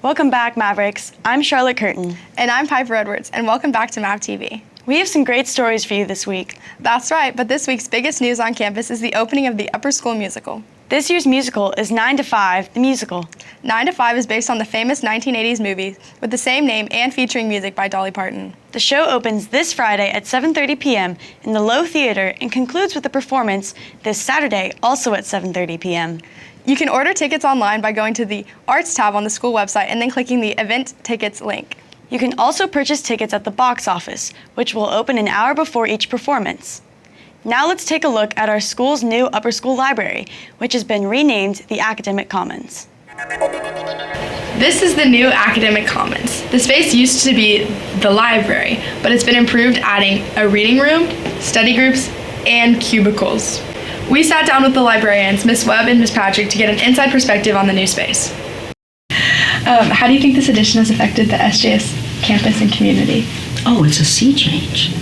Welcome back, Mavericks. I'm Charlotte Curtin. And I'm Piper Edwards, and welcome back to MavTV. We have some great stories for you this week. That's right, but this week's biggest news on campus is the opening of the Upper School musical. This year's musical is 9 to 5, the musical. 9 to 5 is based on the famous 1980s movie with the same name and featuring music by Dolly Parton. The show opens this Friday at 7:30 p.m. in the Low Theater and concludes with a performance this Saturday, also at 7:30 p.m. You can order tickets online by going to the Arts tab on the school website and then clicking the Event Tickets link. You can also purchase tickets at the box office, which will open an hour before each performance. Now let's take a look at our school's new upper school library, which has been renamed the Academic Commons. This is the new Academic Commons. The space used to be the library, but it's been improved, adding a reading room, study groups, and cubicles. We sat down with the librarians, Miss Webb and Miss Patrick, to get an inside perspective on the new space. How do you think this addition has affected the SJS campus and community? Oh, it's a sea change.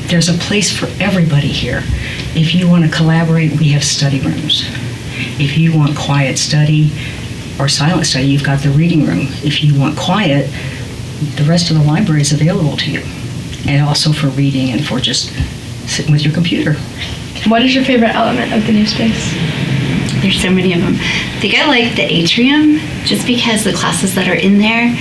There's a place for everybody here. If you want to collaborate, we have study rooms. If you want quiet study or silent study, you've got the reading room. If you want quiet, the rest of the library is available to you. And also for reading and for just sitting with your computer. What is your favorite element of the new space? There's so many of them. I think I like the atrium just because the classes that are in there,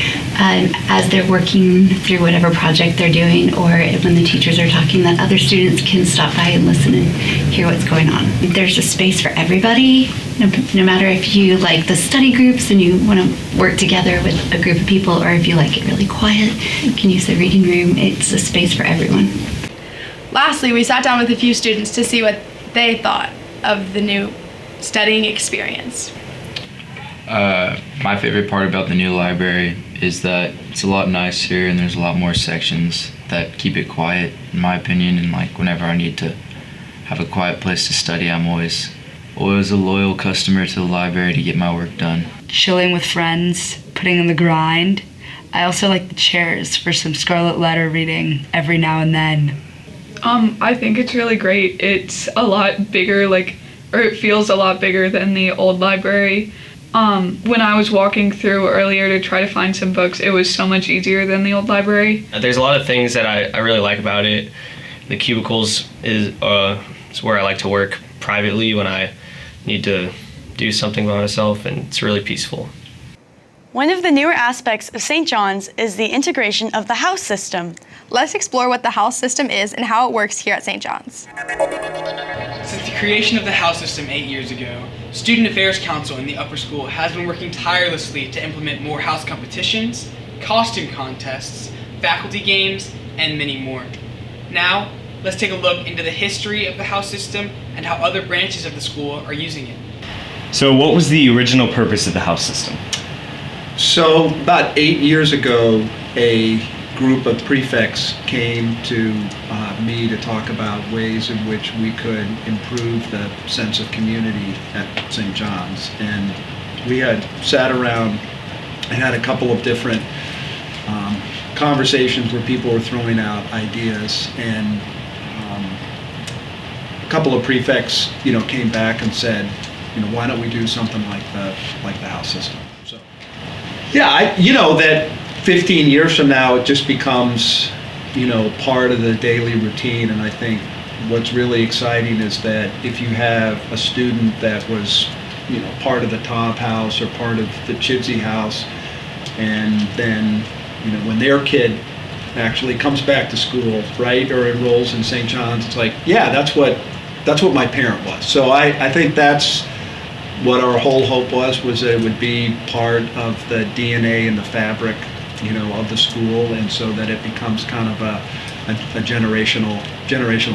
as they're working through whatever project they're doing, or when the teachers are talking, that other students can stop by and listen and hear what's going on. There's a space for everybody, no matter if you like the study groups and you want to work together with a group of people, or if you like it really quiet, you can use the reading room. It's a space for everyone. Lastly, we sat down with a few students to see what they thought of the new studying experience. My favorite part about the new library is that it's a lot nicer and there's a lot more sections that keep it quiet, in my opinion, and like whenever I need to have a quiet place to study, I'm always a loyal customer to the library to get my work done. Chilling with friends, putting in the grind. I also like the chairs for some Scarlet Letter reading every now and then. I think it's really great. It's a lot bigger, it feels a lot bigger than the old library. When I was walking through earlier to try to find some books, it was so much easier than the old library. There's a lot of things that I really like about it. The cubicles is where I like to work privately when I need to do something by myself, and it's really peaceful. One of the newer aspects of St. John's is the integration of the house system. Let's explore what the house system is and how it works here at St. John's. Since the creation of the house system 8 years ago, Student Affairs Council in the upper school has been working tirelessly to implement more house competitions, costume contests, faculty games, and many more. Now, let's take a look into the history of the house system and how other branches of the school are using it. So what was the original purpose of the house system? So about 8 years ago, a group of prefects came to me to talk about ways in which we could improve the sense of community at St. John's. And we had sat around and had a couple of different conversations where people were throwing out ideas, and a couple of prefects, came back and said, why don't we do something like the house system? So, yeah, that 15 years from now, it just becomes, part of the daily routine. And I think what's really exciting is that if you have a student that was, part of the Top House or part of the Chidsey House, and then, when their kid actually comes back to school, right, or enrolls in St. John's, it's like, yeah, that's what my parent was. So I think that's what our whole hope was that it would be part of the DNA and the fabric, of the school, and so that it becomes kind of a generational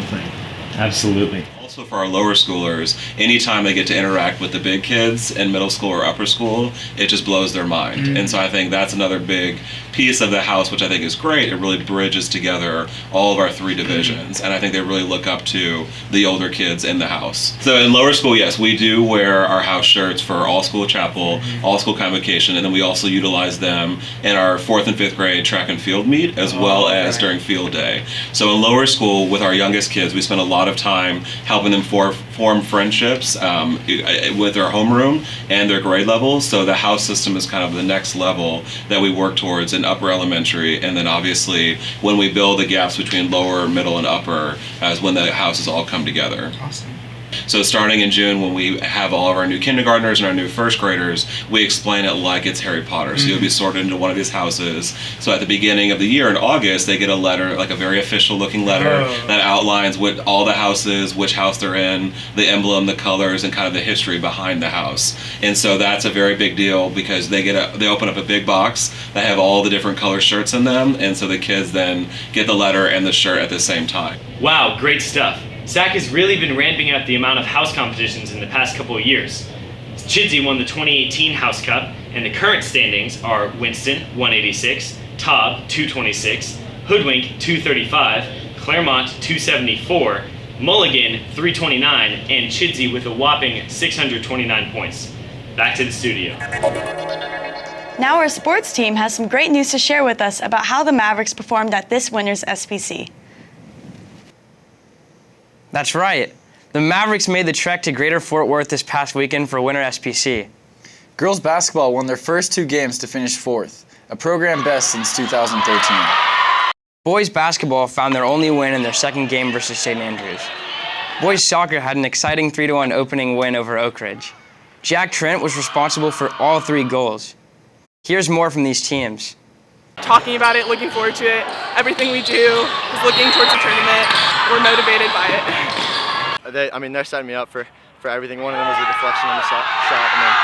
thing. Absolutely. Also for our lower schoolers, anytime they get to interact with the big kids in middle school or upper school, it just blows their mind. Mm-hmm. And so I think that's another big piece of the house, which I think is great. It really bridges together all of our three divisions. And I think they really look up to the older kids in the house. So in lower school, yes, we do wear our house shirts for all school chapel, all school convocation, and then we also utilize them in our 4th and 5th grade track and field meet, as well as during field day. So in lower school, with our youngest kids, we spend a lot of time helping helping them form friendships with their homeroom and their grade level. So the house system is kind of the next level that we work towards in upper elementary, and then obviously when we build the gaps between lower, middle, and upper is when the houses all come together. Awesome. So starting in June, when we have all of our new kindergartners and our new first graders, we explain it like it's Harry Potter. So you'll be sorted into one of these houses. So at the beginning of the year in August, they get a letter, like a very official looking letter that outlines what all the houses, which house they're in, the emblem, the colors, and kind of the history behind the house. And so that's a very big deal because they open up a big box that have all the different color shirts in them, and so the kids then get the letter and the shirt at the same time. Wow, great stuff. SAC has really been ramping up the amount of house competitions in the past couple of years. Chidsey won the 2018 House Cup, and the current standings are Winston, 186, Tobb, 226, Hoodwink, 235, Claremont, 274, Mulligan, 329, and Chidsey with a whopping 629 points. Back to the studio. Now our sports team has some great news to share with us about how the Mavericks performed at this winter's SPC. That's right. The Mavericks made the trek to Greater Fort Worth this past weekend for Winter SPC. Girls basketball won their first 2 games to finish 4th, a program best since 2013. Boys basketball found their only win in their second game versus St. Andrews. Boys soccer had an exciting 3-1 opening win over Oak Ridge. Jack Trent was responsible for all 3 goals. Here's more from these teams. Talking about it, looking forward to it. Everything we do is looking towards the tournament. We're motivated by it. They're setting me up for everything. One of them was a deflection on the shot, and then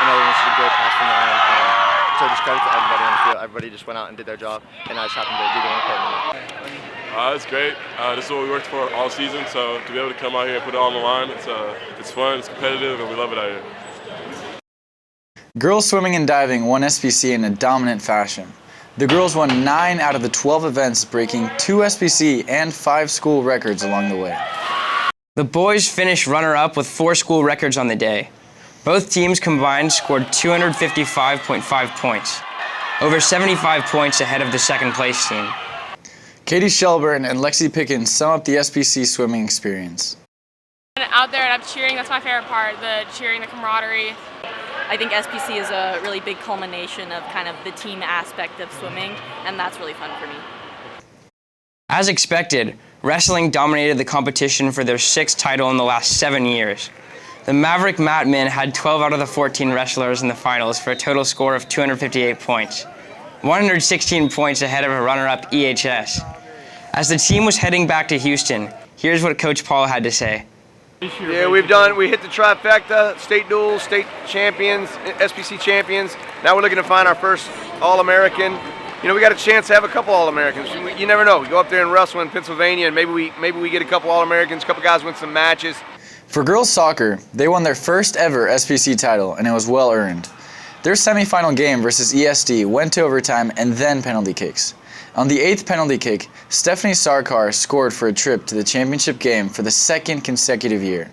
another one was just a great pass from the line. So just credit to everybody on the field. Everybody just went out and did their job, and I just happened to do the one part in the net. It's great. This is what we worked for all season, so to be able to come out here and put it all on the line, it's fun, it's competitive, and we love it out here. Girls swimming and diving won SPC in a dominant fashion. The girls won 9 out of the 12 events, breaking 2 SPC and 5 school records along the way. The boys finished runner-up with 4 school records on the day. Both teams combined scored 255.5 points, over 75 points ahead of the second place team. Katie Shelburne and Lexi Pickens sum up the SPC swimming experience. Out there and I'm cheering, that's my favorite part, the cheering, the camaraderie. I think SPC is a really big culmination of kind of the team aspect of swimming, and that's really fun for me. As expected, wrestling dominated the competition for their 6th title in the last 7 years. The Maverick Matmen had 12 out of the 14 wrestlers in the finals for a total score of 258 points, 116 points ahead of a runner-up EHS. As the team was heading back to Houston, here's what Coach Paul had to say. Yeah, we hit the trifecta, state duels, state champions, SPC champions. Now we're looking to find our first All-American. You know, we got a chance to have a couple All-Americans. You never know. We go up there and wrestle in Pennsylvania, and maybe we get a couple All-Americans, a couple guys win some matches. For girls soccer, they won their first ever SPC title, and it was well earned. Their semifinal game versus ESD went to overtime and then penalty kicks. On the 8th penalty kick, Stephanie Sarkar scored for a trip to the championship game for the 2nd consecutive year.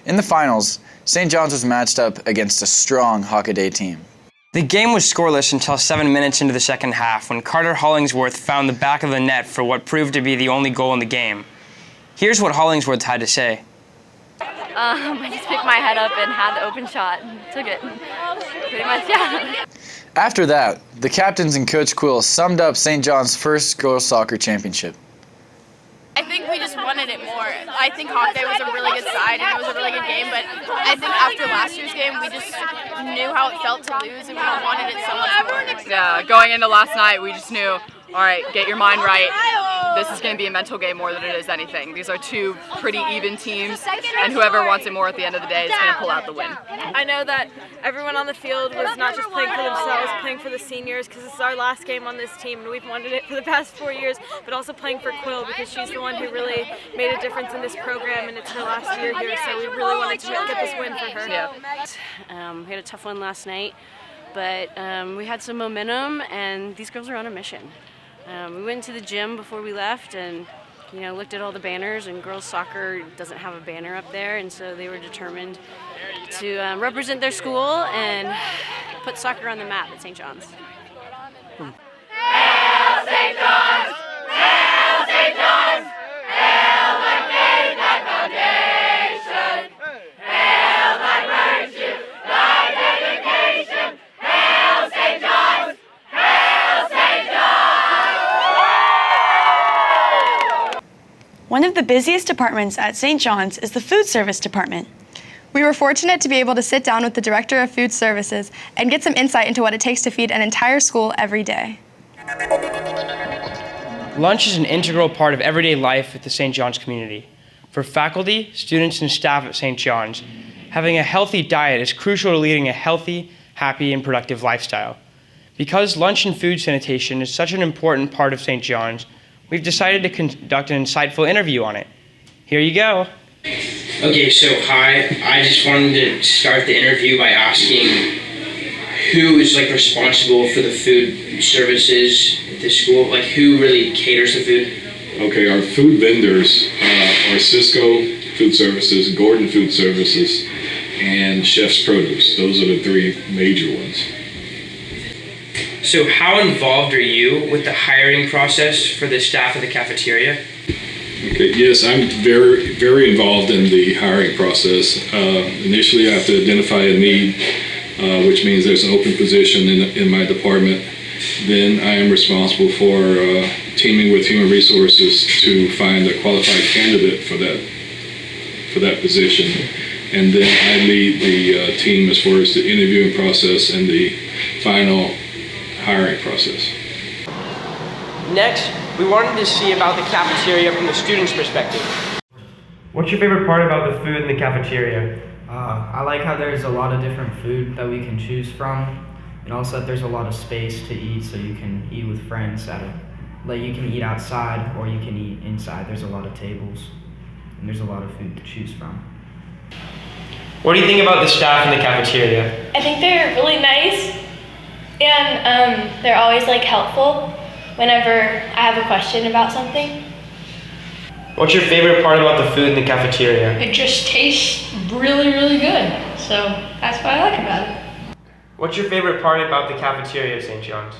In the finals, St. John's was matched up against a strong Hockaday team. The game was scoreless until 7 minutes into the second half when Carter Hollingsworth found the back of the net for what proved to be the only goal in the game. Here's what Hollingsworth had to say. I just picked my head up and had the open shot and took it. Pretty much, yeah. After that, the captains and Coach Quill summed up St. John's first girls soccer championship. I think we just wanted it more. I think Hockaday was a really good side and it was a really good game, but I think after last year's game, we just knew how it felt to lose and we wanted it so much more. Yeah, going into last night, we just knew, all right, get your mind right. This is going to be a mental game more than it is anything. These are 2 pretty even teams, and whoever wants it more at the end of the day is going to pull out the win. I know that everyone on the field was not just playing for themselves, playing for the seniors, because this is our last game on this team, and we've wanted it for the past 4 years, but also playing for Quill, because she's the one who really made a difference in this program, and it's her last year here, so we really wanted to get this win for her. Yeah. We had a tough one last night, but we had some momentum, and these girls are on a mission. We went to the gym before we left and looked at all the banners, and girls soccer doesn't have a banner up there, and so they were determined to represent their school and put soccer on the map at St. John's. Hail St. John's! Hail St. John's! Hail the Cape Foundation! One of the busiest departments at St. John's is the food service department. We were fortunate to be able to sit down with the director of food services and get some insight into what it takes to feed an entire school every day. Lunch is an integral part of everyday life at the St. John's community. For faculty, students, and staff at St. John's, having a healthy diet is crucial to leading a healthy, happy, and productive lifestyle. Because lunch and food sanitation is such an important part of St. John's, we've decided to conduct an insightful interview on it. Here you go. Okay, so hi. I just wanted to start the interview by asking who is responsible for the food services at the school? Who really caters the food? Okay, our food vendors are Cisco Food Services, Gordon Food Services, and Chef's Produce. Those are the three major ones. So how involved are you with the hiring process for the staff of the cafeteria? Okay, yes, I'm very, very involved in the hiring process. Initially, I have to identify a need, which means there's an open position in my department. Then I am responsible for teaming with Human Resources to find a qualified candidate for that position. And then I lead the team as far as the interviewing process and the final hiring process. Next, we wanted to see about the cafeteria from the student's perspective. What's your favorite part about the food in the cafeteria? I like how there's a lot of different food that we can choose from, and also that there's a lot of space to eat, so you can eat with friends you can eat outside or you can eat inside. There's a lot of tables, and there's a lot of food to choose from. What do you think about the staff in the cafeteria? I think they're really nice, and they're always helpful whenever I have a question about something. What's your favorite part about the food in the cafeteria? It just tastes really, really good. So that's what I like about it. What's your favorite part about the cafeteria at St. John's?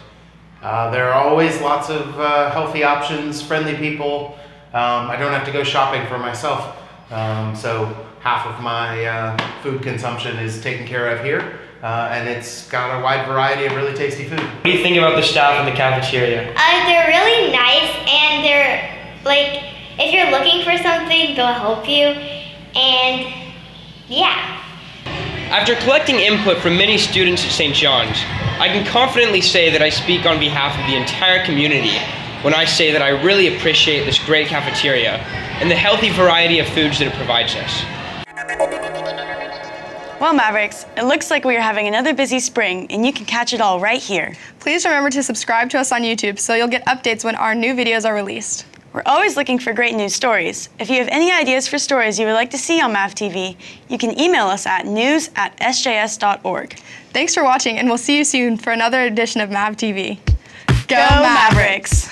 There are always lots of healthy options, friendly people. I don't have to go shopping for myself. So half of my food consumption is taken care of here. And it's got a wide variety of really tasty food. What do you think about the staff in the cafeteria? They're really nice, and they're if you're looking for something, they'll help you, and yeah. After collecting input from many students at St. John's, I can confidently say that I speak on behalf of the entire community when I say that I really appreciate this great cafeteria and the healthy variety of foods that it provides us. Well, Mavericks, it looks like we are having another busy spring, and you can catch it all right here. Please remember to subscribe to us on YouTube so you'll get updates when our new videos are released. We're always looking for great news stories. If you have any ideas for stories you would like to see on MavTV, you can email us at news@sjs.org. Thanks for watching, and we'll see you soon for another edition of MavTV. Go Mavericks!